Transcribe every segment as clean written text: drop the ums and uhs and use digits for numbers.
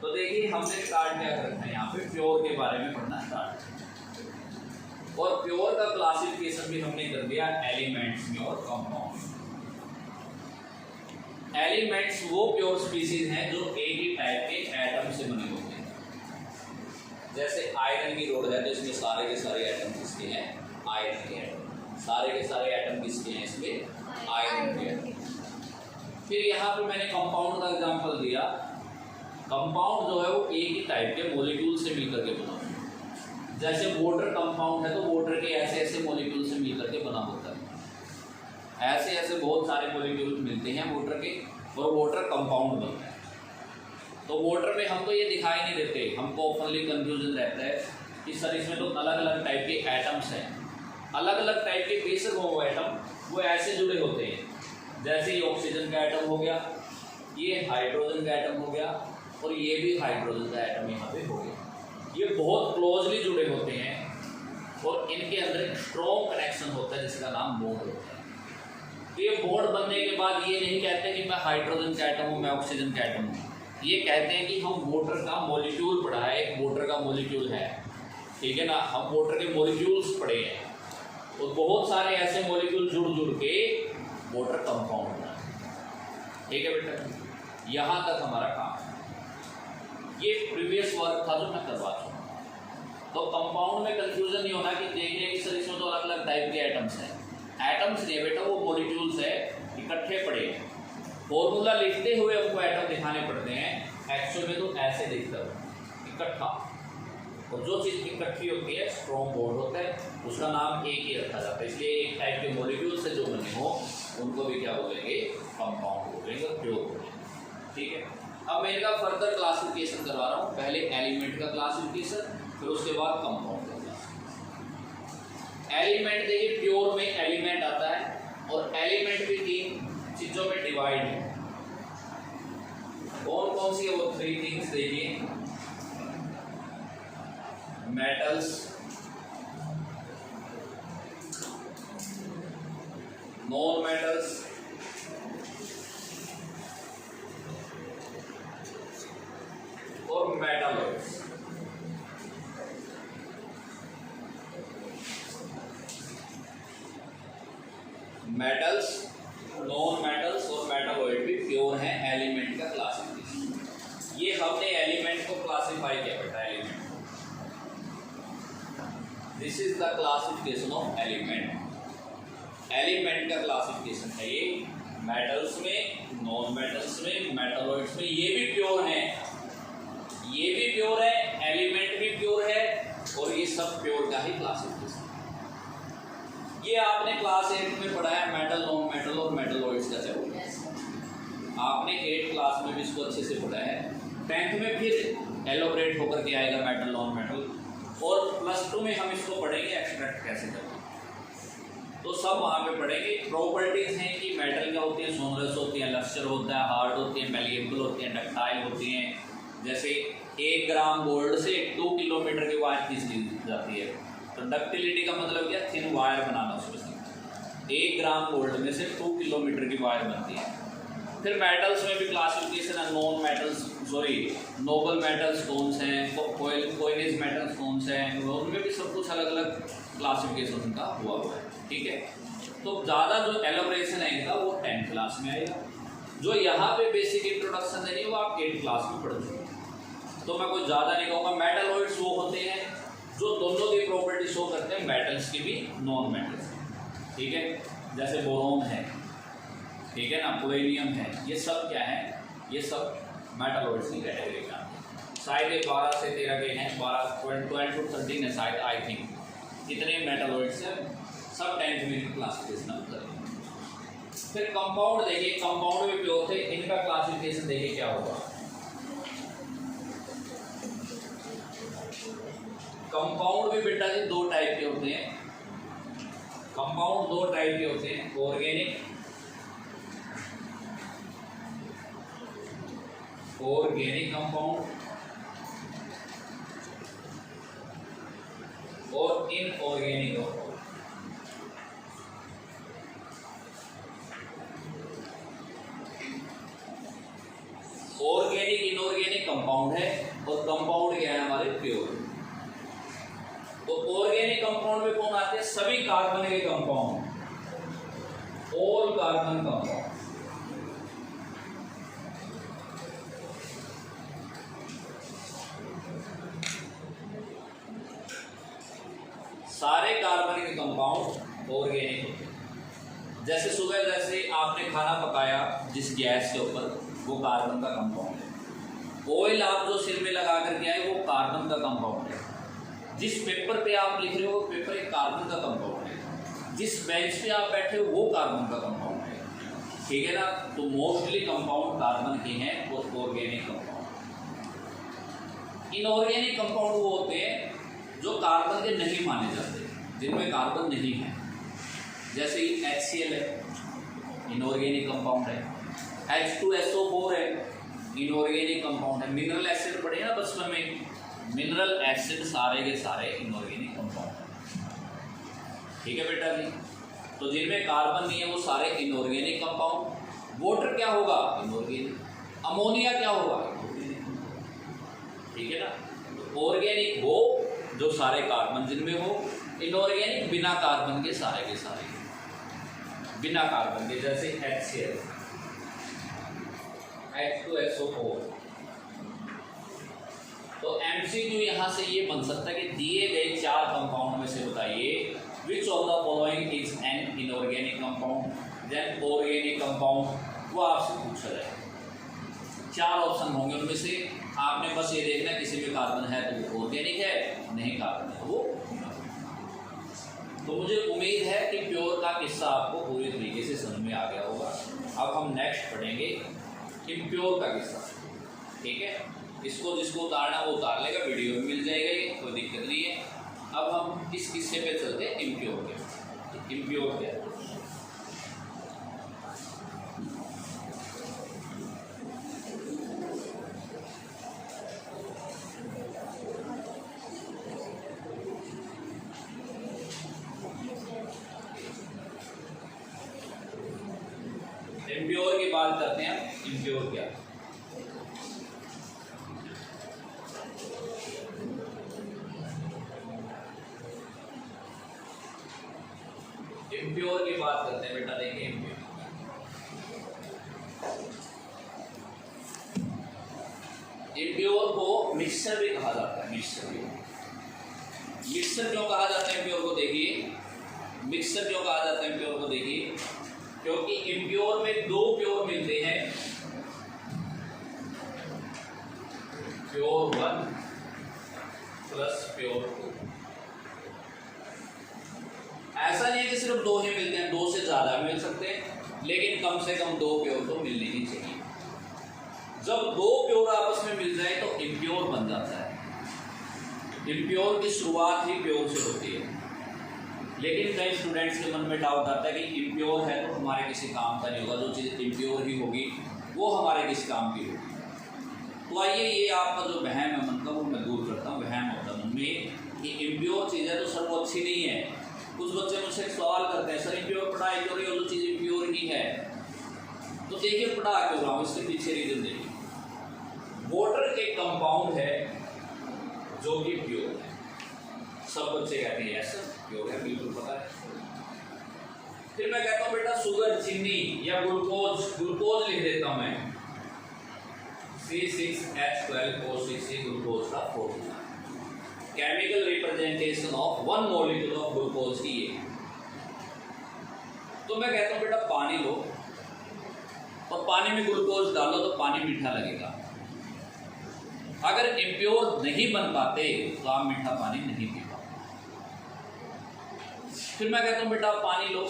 तो देखिए हमने स्टार्ट क्या कर रखा है यहाँ पे, प्योर के बारे में पढ़ना स्टार्ट, और प्योर का क्लासिफिकेशन भी हमने कर दिया एलिमेंट्स में और कंपाउंड। एलिमेंट्स वो प्योर स्पीसीज हैं जो एक ही टाइप के एटम से बने होते हैं। जैसे आयरन की रोड है तो इसमें सारे के सारे एटम किसके हैं, आयरन के एटम। सारे के सारे एटम किसके हैं, इसमें आयरन के एटम। फिर यहाँ पे मैंने कंपाउंड का एग्जांपल दिया। कंपाउंड जो है वो एक ही टाइप के मॉलिक्यूल से मिलकर के बना होता है। जैसे वाटर कंपाउंड है तो वाटर के ऐसे ऐसे मॉलिक्यूल से मिलकर के बना होता है। ऐसे ऐसे बहुत सारे मॉलिक्यूल मिलते हैं वाटर के और वाटर कंपाउंड बनता है। तो वाटर में हमको ये दिखाई नहीं देते, हमको ओपनली कंफ्यूजन रहता है कि सर इसमें तो अलग अलग टाइप के एटम्स हैं। अलग अलग टाइप के बेशक वो एटम वो ऐसे जुड़े होते हैं, जैसे ये ऑक्सीजन का एटम हो गया, ये हाइड्रोजन का एटम हो गया और ये भी हाइड्रोजन का एटम यहाँ पे हो गया। ये बहुत क्लोजली जुड़े होते हैं और इनके अंदर एक स्ट्रॉन्ग कनेक्शन होता है जिसका नाम बॉन्ड होता है। तो ये बॉन्ड बनने के बाद ये नहीं कहते कि मैं हाइड्रोजन का एटम हूँ, मैं ऑक्सीजन का एटम हूँ। ये कहते हैं कि हम वाटर का मॉलिक्यूल पढ़ा है, एक वाटर का मॉलिक्यूल है, ठीक है ना, हम वाटर के मॉलिक्यूल्स पढ़े हैं और बहुत सारे ऐसे मॉलिक्यूल जुड़ जुड़ के वाटर कंपाउंड बना, ठीक है बेटा। यहाँ तक हमारा काम है। ये प्रीवियस वर्क था जो मैं करवा चुका। तो कंपाउंड में कंफ्यूजन नहीं होना कि देखने की सर इसमें तो अलग अलग टाइप के एटम्स हैं। एटम्स नहीं बेटा, वो मॉलिक्यूल्स है, इकट्ठे पड़े हैं। फॉर्मूला लिखते हुए हमको एटम दिखाने पड़ते हैं, एक्चुअल में तो ऐसे दिखता है इकट्ठा। और जो चीज़ इकट्ठी होती है स्ट्रॉन्ग बॉन्ड होता है, उसका नाम एक ही रखा जाता है। इसलिए एक टाइप के मॉलिक्यूल से जो बने हो उनको भी क्या बोलेंगे, कंपाउंड बोलेंगे, प्योर बोलेंगे, ठीक है। अब मैं इनका फर्दर क्लासिफिकेशन करवा रहा हूँ। पहले एलिमेंट का क्लासिफिकेशन, फिर उसके बाद कंपाउंड का क्लासिफिकेशन। एलिमेंट देखिए, प्योर में एलिमेंट आता है और एलिमेंट भी तीन चीज़ों में डिवाइड है। कौन कौन सी है वो थ्री थिंग्स देखिए, मेटल्स, नॉन मेटल्स, और मेटलॉइड्स। मेटल्स, नॉन मेटल्स और मेटलॉइड भी प्योर हैं एलिमेंट का क्लासिफिकेशन। ये हमने एलिमेंट को क्लासिफाई किया बेटा, element, this is the classification of element. Element का क्लासिफिकेशन है ये, मेटल्स में, नॉन मेटल्स में, मेटलॉइड्स में। ये भी प्योर है, ये भी प्योर है, एलिमेंट भी प्योर है और ये सब प्योर का ही क्लासिफिकेशन। ये आपने क्लास 8 में पढ़ा है, मेटल, नॉन मेटल और मेटलॉइड्स का चैप्टर। आपने 8 क्लास में भी इसको अच्छे से पढ़ा है। 10th में फिर एलोबरेट होकर के आएगा मेटल, नॉन मेटल, और +2 में हम इसको पढ़ेंगे एक्सट्रैक्ट कैसे करते हैं। तो सब वहाँ पे पढ़ेंगे। प्रॉपर्टीज हैं कि मेटल क्या होती है, सोनरस होती है, लस्टर होता है, हार्ड होती है, मैलिएबल होती है, डक्टाइल होती हैं। जैसे 1 ग्राम गोल्ड से 2 किलोमीटर की वायर खींच ली जाती है। तो डक्टिलिटी का मतलब क्या, थिन वायर बनाना उसमें से। 1 ग्राम गोल्ड में से 2 किलोमीटर की वायर बनती है। फिर मेटल्स में भी क्लासिफिकेशन है, non metals, sorry noble metals कौन से हैं, कोइनेज मेटल्स कौन से हैं, उनमें भी सब कुछ अलग अलग क्लासिफिकेशन उनका हुआ है, ठीक है। तो ज़्यादा जो एलोबरेशन है इनका वो 10th क्लास में आएगा। जो यहाँ पे बेसिक इंट्रोडक्शन देनी है वो आप 8th क्लास में पढ़ चुके हैं, तो मैं कुछ ज़्यादा नहीं कहूँगा। मेटलॉइड्स वो होते हैं जो दोनों की प्रॉपर्टी शो करते हैं, मेटल्स की भी, नॉन मेटल्स, ठीक है। जैसे बोरोन है, ठीक है ना, पोलेनियम है, ये सब क्या है, ये सब मेटलॉइड्स की कैटेगरी का। शायद ये 12 से 13 के हैं, 12 to 13 है शायद, आई थिंक। कितने मेटलॉइड्स हैं, सब 10th में क्लासिफिकेशन आप करेंगे। फिर कंपाउंड देखिए, कंपाउंड भी प्योर थे, इनका क्लासिफिकेशन देखिए क्या होगा। कंपाउंड भी बेटा जी 2 टाइप के होते हैं। कंपाउंड 2 टाइप के होते हैं, ऑर्गेनिक, ऑर्गेनिक कंपाउंड और inorganic compound. Organic, inorganic inorganic compound है और कंपाउंड क्या है हमारे प्योर। तो ऑर्गेनिक कंपाउंड में कौन आते हैं? सभी कार्बन के कंपाउंड, ऑल कार्बन कंपाउंड। सारे कार्बन के कंपाउंड ऑर्गेनिक होते हैं। जैसे सुबह जैसे आपने खाना पकाया जिस गैस के ऊपर, वो कार्बन का कंपाउंड है। ऑयल आप जो सिर में लगा करके आए, वो कार्बन का कंपाउंड है। जिस पेपर पे आप लिख रहे हो, वो पेपर एक कार्बन का कंपाउंड है। जिस बेंच पे आप बैठे हो, वो कार्बन का कंपाउंड है। ठीक है ना? तो मोस्टली कंपाउंड कार्बन के हैं और ऑर्गेनिक कंपाउंड। इनऑर्गेनिक कंपाउंड वो होते हैं जो कार्बन के नहीं माने जाते, जिनमें कार्बन नहीं है। जैसे HCl है, इनऑर्गेनिक कंपाउंड है। H2SO4 है, इनऑर्गेनिक कंपाउंड है। मिनरल एसिड पढ़े ना बचपन में, मिनरल एसिड सारे के सारे इनऑर्गेनिक कंपाउंड है। ठीक है बेटा जी? तो जिनमें कार्बन नहीं है वो सारे इनऑर्गेनिक कंपाउंड। वाटर क्या होगा? इनऑर्गेनिक। अमोनिया क्या होगा? इनऑर्गेनिक। ठीक है ना? तो ऑर्गेनिक वो जो सारे कार्बन जिनमें हो, इनऑर्गेनिक बिना कार्बन के सारे बिना कार्बन के। जैसे HCl, H2SO4। तो MCQ यहाँ से ये बन सकता है कि दिए गए 4 कंपाउंड में से बताइए which of the following is an inorganic compound, then organic compound. वो आपसे पूछा जाए। 4 ऑप्शन होंगे, उनमें से आपने बस ये देखना किसी में कार्बन है तो वो ऑर्गेनिक है, नहीं कार्बन है वो। तो मुझे उम्मीद है कि प्योर का किस्सा आपको पूरी तरीके से समझ में आ गया होगा। अब हम नेक्स्ट पढ़ेंगे इम्प्योर का किस्सा। ठीक है? इसको जिसको उतारना वो उतार लेगा, वीडियो में मिल जाएगा, ये कोई दिक्कत नहीं है। अब हम इस किस्से पे चलते हैं इम्प्योर के। इम्प्योर क्या है? इम्प्योर की बात करते हैं। इम्प्योर क्या? इम्प्योर की बात करते हैं बेटा। देखिए इम्प्योर को मिक्सचर भी कहा जाता है। मिक्सचर क्यों कहा जाता है इम्प्योर को? देखिए मिक्सचर क्यों कहा जाता है इम्प्योर को? देखिए क्योंकि इम्प्योर में 2 प्योर मिलते हैं, प्योर 1 प्लस प्योर 2। ऐसा नहीं है कि सिर्फ 2 ही मिलते हैं, 2 से ज़्यादा मिल सकते हैं, लेकिन कम से कम 2 प्योर तो मिलने ही चाहिए। जब 2 प्योर आपस में मिल जाए तो इम्प्योर बन जाता है। इम्प्योर की शुरुआत ही प्योर से होती है। लेकिन कई स्टूडेंट्स के मन में डाउट आता है कि इम्प्योर है तो हमारे किसी काम का नहीं होगा, जो चीज़ इम्प्योर ही होगी वो हमारे किसी काम की होगी। तो आइए ये आपका जो वहम है मन का, वो मैं दूर करता हूँ। वहम होता है मन में कि इम्प्योर चीज़ है तो सर वो अच्छी नहीं है। कुछ बच्चे मुझसे एक सवाल करते हैं, सर इम्प्योर पढ़ाई क्यों रही हो, जो चीज़ इम्प्योर ही है। तो देखिए पढ़ा क्यों रहा हूँ, इसके पीछे रीजन देखिए। वाटर एक कंपाउंड है जो कि प्योर है। सब बच्चे कहते हैं यस प्योर है, बिल्कुल पता है। फिर मैं कहता हूँ बेटा शुगर, चीनी या ग्लूकोज लिख देता हूँ मैं, C6H12O6 ग्लूकोज का formula. Chemical representation of 1 molecule of glucose की ये। तो मैं कहता हूँ बेटा पानी लो और पानी में ग्लूकोज डालो तो पानी मीठा लगेगा। अगर इम्प्योर नहीं बन पाते तो आप मीठा पानी नहीं पी पाते। फिर मैं कहता हूँ बेटा पानी लो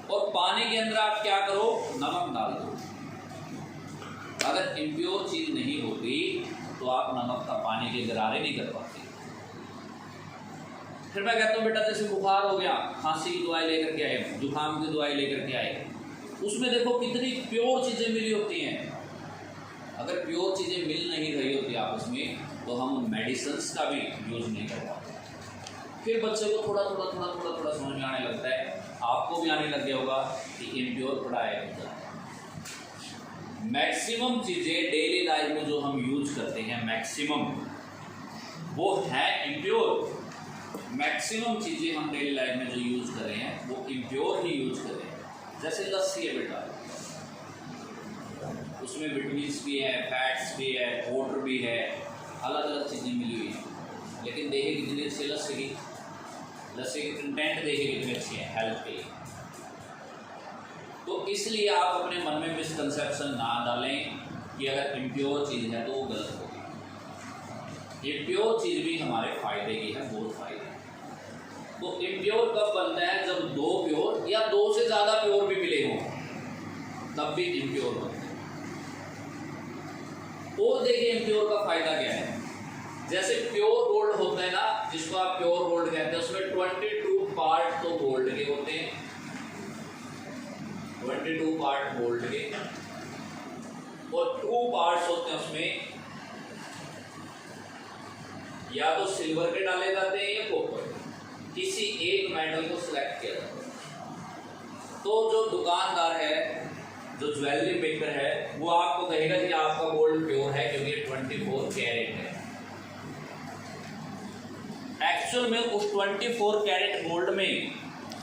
और पानी के अंदर आप क्या करो, नमक डाल दो। अगर इम्प्योर चीज नहीं होती तो आप नमक का पानी के गरारे नहीं कर पाते। फिर मैं कहता हूँ बेटा जैसे बुखार हो गया, खांसी की दवाई लेकर के आए, जुकाम की दवाई लेकर के आए, उसमें देखो कितनी प्योर चीज़ें मिली होती हैं। अगर प्योर चीज़ें मिल नहीं रही होती आपस में तो हम मेडिसिन्स का भी यूज़ नहीं कर पाते। फिर बच्चे को थोड़ा थोड़ा समझ में आने लगता है, आपको भी आने लग गया होगा कि इम्प्योर पढ़ाया जाता है। मैक्सिमम चीज़ें डेली लाइफ में जो हम यूज करते हैं मैक्सिमम वो है इम्प्योर। मैक्सिमम चीज़ें हम डेली लाइफ में जो यूज कर रहे हैं वो इम्प्योर ही यूज कर रहे हैं। जैसे लस्सी है बेटा, उसमें विटामिन्स भी है, फैट्स भी है, वाटर भी है, अलग अलग चीज़ें मिली हुई हैं। लेकिन देखिए कितनी अच्छी लस्सी की कंटेंट देखिए कितनी अच्छी है हेल्थ के लिए। तो इसलिए आप अपने मन में मिसकंसेप्शन ना डालें कि अगर इम्प्योर चीज़ है तो वो गलत होगी। इम्प्योर चीज़ भी हमारे फायदे की है, बहुत फायदे। तो इम्प्योर कब बनता है? जब दो प्योर या दो से ज़्यादा प्योर भी मिले हों, तब भी इम्प्योर बनता है। और देखिए इम्प्योर का फायदा क्या है। जैसे प्योर गोल्ड होता है ना, जिसको आप प्योर गोल्ड कहते हैं, उसमें 22 पार्ट तो गोल्ड के होते हैं, 22 पार्ट गोल्ड के, और 2 पार्ट्स होते हैं उसमें या तो सिल्वर के डाले जाते हैं या कॉपर, किसी एक मेटल को सिलेक्ट किया जाता है। तो जो दुकानदार है, जो ज्वेलरी मेकर है, वो आपको कहेगा कि आपका गोल्ड प्योर है क्योंकि 24 कैरेट है। एक्चुअल में उस 24 कैरेट गोल्ड में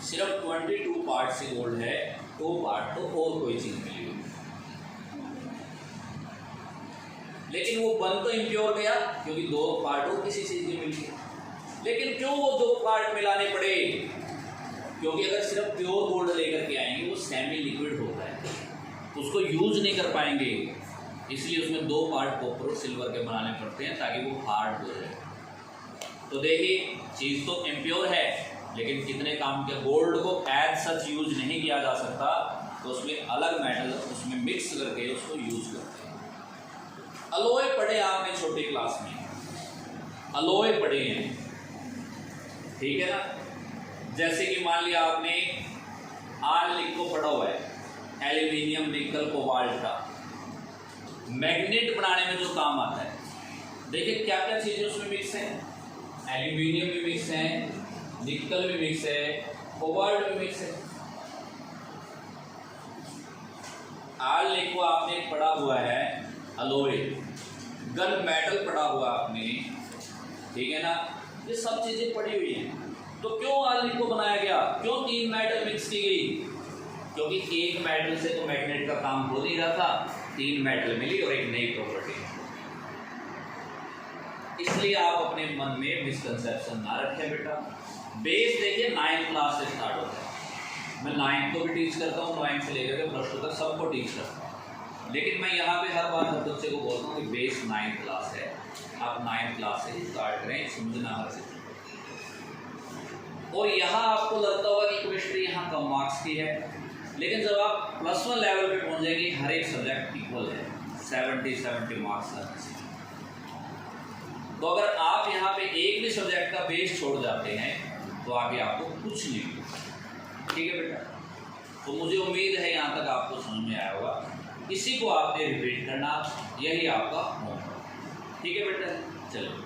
सिर्फ 22 पार्ट से गोल्ड है, 2 पार्ट तो और कोई चीज मिली हुई। लेकिन वो बन तो इम्प्योर गया क्योंकि 2 पार्ट और किसी चीज की मिली है। लेकिन क्यों वो 2 पार्ट मिलाने पड़े? क्योंकि अगर सिर्फ प्योर गोल्ड लेकर के आएंगे वो सेमी लिक्विड होता है, उसको यूज नहीं कर पाएंगे, इसलिए उसमें 2 पार्ट कॉपर और सिल्वर के बनाने पड़ते हैं ताकि वो हार्ड हो जाए। तो देखिए चीज़ तो इम्प्योर है लेकिन कितने काम के। गोल्ड को एज सच यूज नहीं किया जा सकता, तो उसमें अलग मेटल उसमें मिक्स करके उसको यूज करते हैं। अलॉय पढ़े आपने छोटी क्लास में, अलॉय पढ़े हैं, ठीक है ना। जैसे कि मान लिया आपने आर्लिक को पढ़ा हुआ है, एल्यूमिनियम, निकल, कोबाल्ट का मैग्नेट बनाने में जो काम आता है। देखिए क्या क्या चीज़ें उसमें मिक्स हैं, एल्यूमिनियम भी मिक्स है, निकल भी मिक्स है, कोबाल्ट भी मिक्स है। आर्लिक को आपने पढ़ा हुआ है अलॉय, गन मेटल पढ़ा हुआ आपने, ठीक है ना। ये सब चीज़ें पढ़ी हुई हैं। तो क्यों आर्लिक को बनाया गया, क्यों 3 मेटल मिक्स की गई? क्योंकि एक मेटल से तो मैग्नेट का काम हो नहीं रहा था, 3 मेटल मिली और एक नई प्रॉपर्टी। इसलिए आप अपने मन में मिसकंसेप्शन ना रखें बेटा। बेस देखिए 9th क्लास से स्टार्ट होता है। मैं 9th को भी टीच करता हूँ, 9th से लेकर के +2 तक सबको टीच करता हूँ। लेकिन मैं यहाँ पे हर बार हर बच्चे को बोलता हूँ कि बेस 9th क्लास है, आप 9th क्लास से ही स्टार्ट करें, समझना हर चीज़। और यहाँ आपको लगता होगा कि केमिस्ट्री यहाँ कम मार्क्स की है, लेकिन जब आप +1 लेवल पे पहुँच जाएंगे हर एक सब्जेक्ट इक्वल है, 70 मार्क्स है। तो अगर आप यहाँ पे एक भी सब्जेक्ट का बेस छोड़ जाते हैं तो आगे आपको कुछ नहीं मिलेगा, ठीक है बेटा। तो मुझे उम्मीद है यहाँ तक आपको समझ में आया होगा। इसी को आपने रिपीट करना, यही आपका होमवर्क, ठीक है बेटा। चलिए।